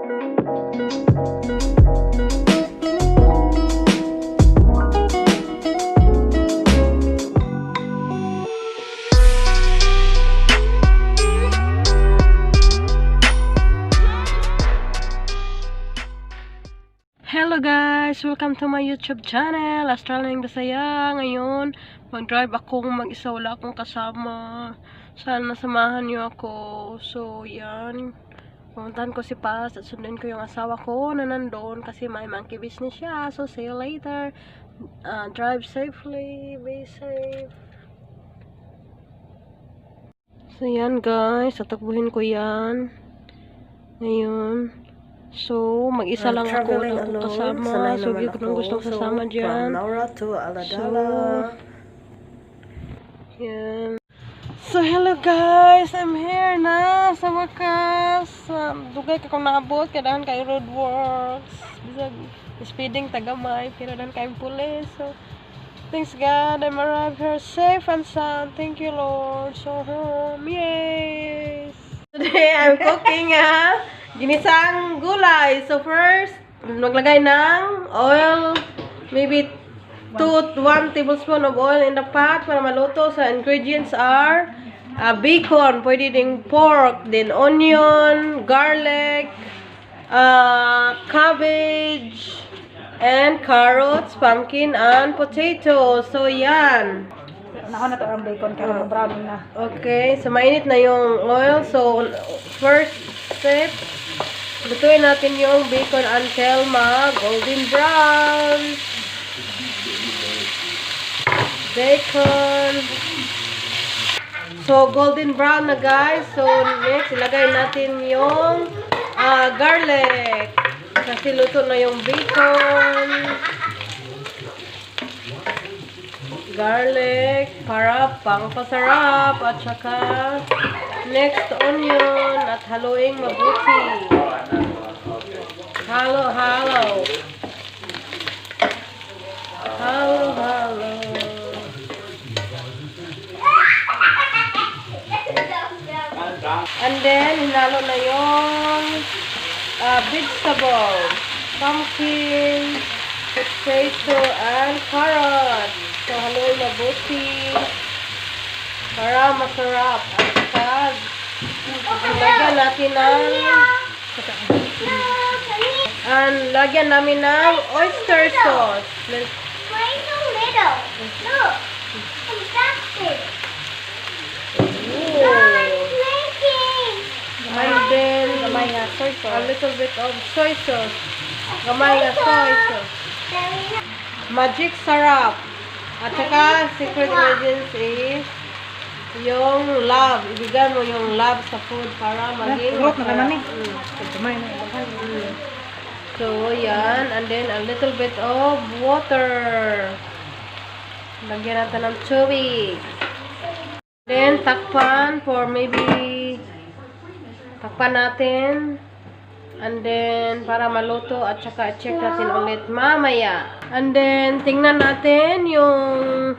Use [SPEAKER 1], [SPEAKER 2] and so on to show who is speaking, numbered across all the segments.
[SPEAKER 1] Hello guys! Welcome to my YouTube channel, Australianang Bisaya. Ngayon, mag-drive akong mag-isa, wala akong kasama. Sana samahan niyo ako. So, yan. Pumuntahan ko si Paz at sundin ko yung asawa ko na nandun kasi may monkey business siya. So, see you later. Drive safely. Be safe. So, yan guys. Tatakbuhin ko yan. Ngayon. So, mag-isa lang ako na kasama. So, hindi ko nang gustong kasama dyan. So, yan. So, hello guys! I'm here na sa wakas. Dugay ka kung naabot. Kailangan kayo roadworks. Speeding tagamay. Kailangan kayo pulis. So, thanks God. I'm arrived here safe and sound. Thank you Lord. So, home. Yes! Today, I'm cooking ginisang gulay. So first, maglagay ng oil, maybe 1 tablespoon of oil in the pot para maluto. So ingredients are bacon, pwede ding pork, then onion, garlic, cabbage, and carrots, pumpkin, and potato. So yan.
[SPEAKER 2] Nako na to ang bacon kaya brown na.
[SPEAKER 1] Okay, so mainit na yung oil. So first step, lutuin natin yung bacon until golden brown. Bacon. So, golden brown na guys. So, next, ilagay natin yung garlic. Kasi luto na yung bacon. Garlic para pangpasarap. At saka, next, onion. At haluing mabuti. Halo. And then, hinalo na yung vegetables. Pumpkin, potato, and carrot. So, haluin mabuti para masarap. At saka, lagyan namin ng oyster sauce.
[SPEAKER 3] Why so little? Look, I'm fasting.
[SPEAKER 1] And then,
[SPEAKER 2] soy sauce.
[SPEAKER 1] a little bit of soy sauce. Gamay na soy sauce. Magic sarap. At saka, secret ingredients is yung love. Ibigay mo yung love sa food para maging masarap. So, yan. And then, a little bit of water. Lagyan natin ng tubig. Then, takpan for maybe takpan natin. And then, para maluto at saka check natin ulit mamaya. And then, tingnan natin yung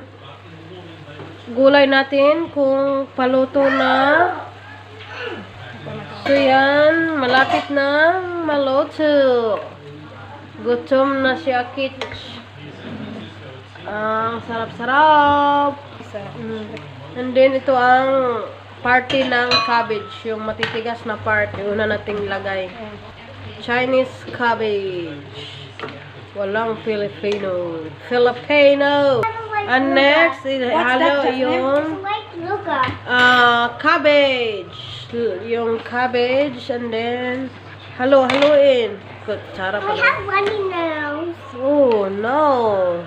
[SPEAKER 1] gulay natin kung paluto na. So, yan. Malapit na maluto. Gutom na si Akich. Ang sarap-sarap. And then, ito ang party ng cabbage. Yung matitigas na part. Yung una nating lagay. Chinese cabbage. Walang Filipino. And next, halo yung cabbage. Yung cabbage. And then, haluin. Kutsara pala.
[SPEAKER 3] I have runny nose.
[SPEAKER 1] Oh, no.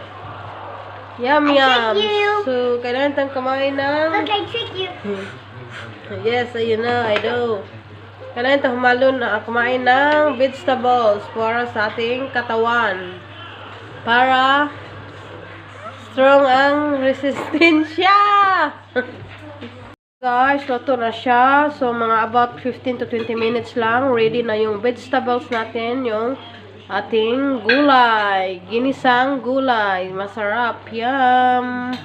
[SPEAKER 1] Yum.
[SPEAKER 3] trick you.
[SPEAKER 1] So, kailangan tayong kumain ng...
[SPEAKER 3] Look, I trick you.
[SPEAKER 1] Yes, you know, I do. Kailangan tayong kumain ng vegetables para sa ating katawan. Para strong ang resistensya. Guys, luto na siya. So, mga about 15 to 20 minutes lang. Ready na yung vegetables natin. Yung ating gulay. Ginisang gulay. Masarap. Yum!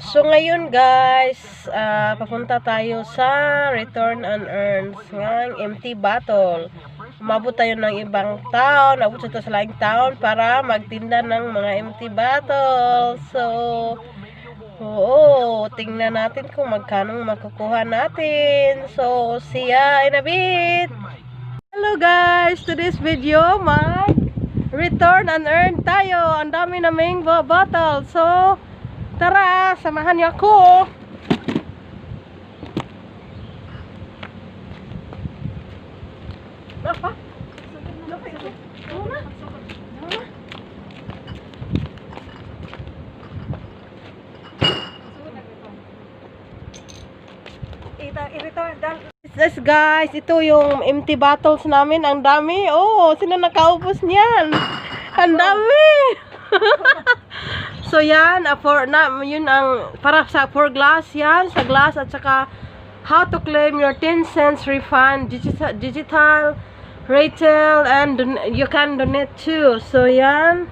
[SPEAKER 1] So ngayon guys, papunta tayo sa return and earns ng empty bottle. Umabot tayo ng ibang town, abot sa laing town para magtinda ng mga empty bottles. So, oo, tingnan natin kung magkano makukuha natin. So, see ya in a bit. Hello guys, to this video, return and earn tayo. Ang dami naming bottle. So, tara, samahan niyo ako. Apa? Yes guys, ito yung empty bottles namin. Ang dami. Oh, sino nakaubos niyan? Ang dami. So yan, yun ang para sa for glass yan, sa glass at saka how to claim your 10 cents refund, digital, retail, and you can donate too. So yan.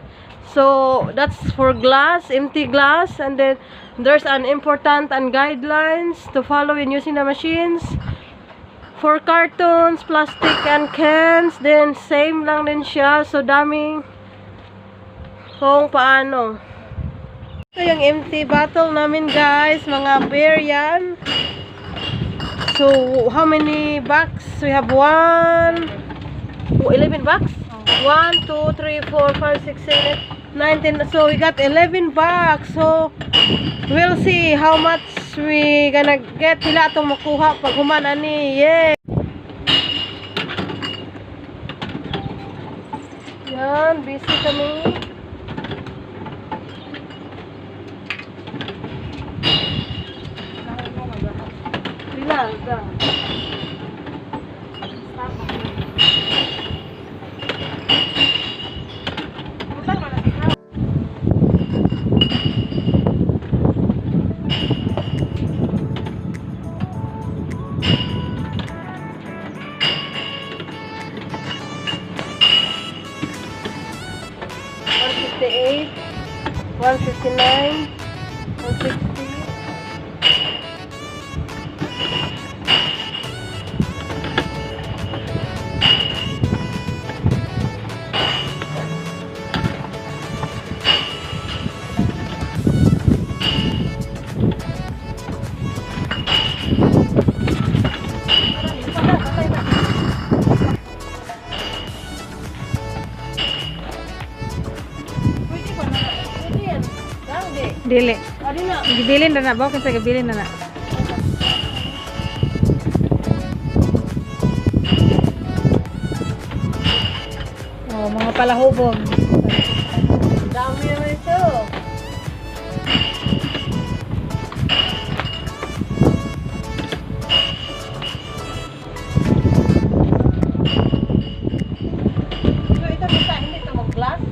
[SPEAKER 1] So that's for glass, empty glass, and then there's an important and guidelines to follow in using the machines. For cartons, plastic, and cans, then same lang din siya. So daming kung paano. Ito yung empty bottle namin guys, mga beer yan. So how many bucks? We have 11 bucks? 1, 2, 3, 4, 5, 6, 7, 8, 9, 10. So we got 11 bucks. So we'll see how much we gonna get. Hila itong makuha pag humana ni. Yeah! Yan, busy kami. Bilaga. $158, $159, $160.
[SPEAKER 2] Dili.
[SPEAKER 1] Adi na.
[SPEAKER 2] Gibilin na na. Bakit sa gibilin na na? Oh, mga palahubog.
[SPEAKER 1] Dami naman ito. So ito bisa, hindi ito mag-glass?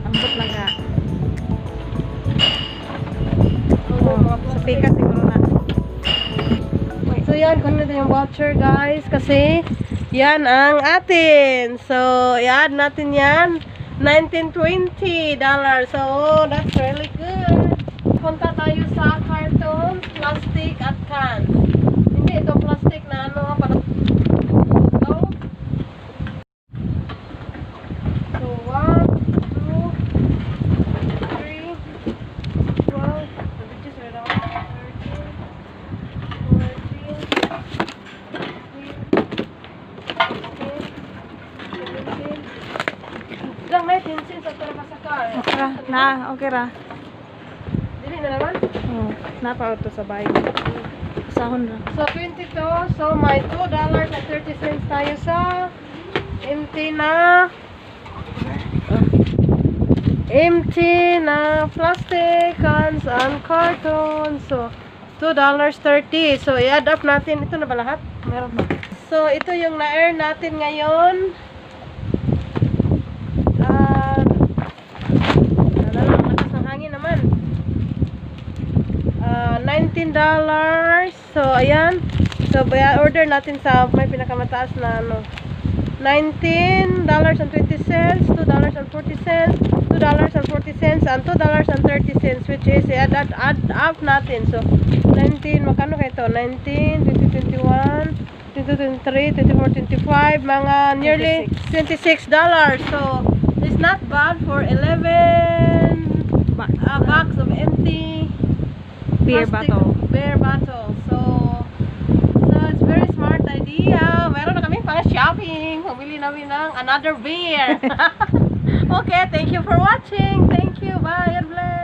[SPEAKER 2] Ambot lang nga. Oh, sa pika siguro na.
[SPEAKER 1] So yan, kung nito yung voucher guys, kasi yan ang atin. So, i-add natin yan. $19.20. So, that's really good. Punta tayo sa cartons, plastic at cans. Hindi, ito plastic na ano, para go. So, 1, 2, 3, 12, which is around 13, 14, 15, 16, 17. Lang na, 10 cents at para masakar.
[SPEAKER 2] Okay ra. Na, okay ra.
[SPEAKER 1] Dili na naman.
[SPEAKER 2] Oh, napa-auto sa bahay. Sahon ra.
[SPEAKER 1] So, 22. So, may $2.30 tayo sa empty na plastic cans and cartons. So, $2.30. So, i-add up natin. Ito na ba lahat?
[SPEAKER 2] Meron ba?
[SPEAKER 1] So, ito yung na-earn natin ngayon. Lakas ng hangin naman. $19. So, ayan. So, order natin sa may pinakamataas na ano. $19.20, $2.40, $2.40, and $2.30, which is add up natin. So 19, magkano kayo ito? 19, 20, 21, 22, 23, 24, 25, mga nearly $26. So it's not bad for 11 box of empty
[SPEAKER 2] Beer
[SPEAKER 1] plastic
[SPEAKER 2] bottle.
[SPEAKER 1] beer bottle. So it's very smart idea. Meron na kami pang shopping. Pumili namin ng another beer. Okay, thank you for watching. Thank you. Bye. God bless.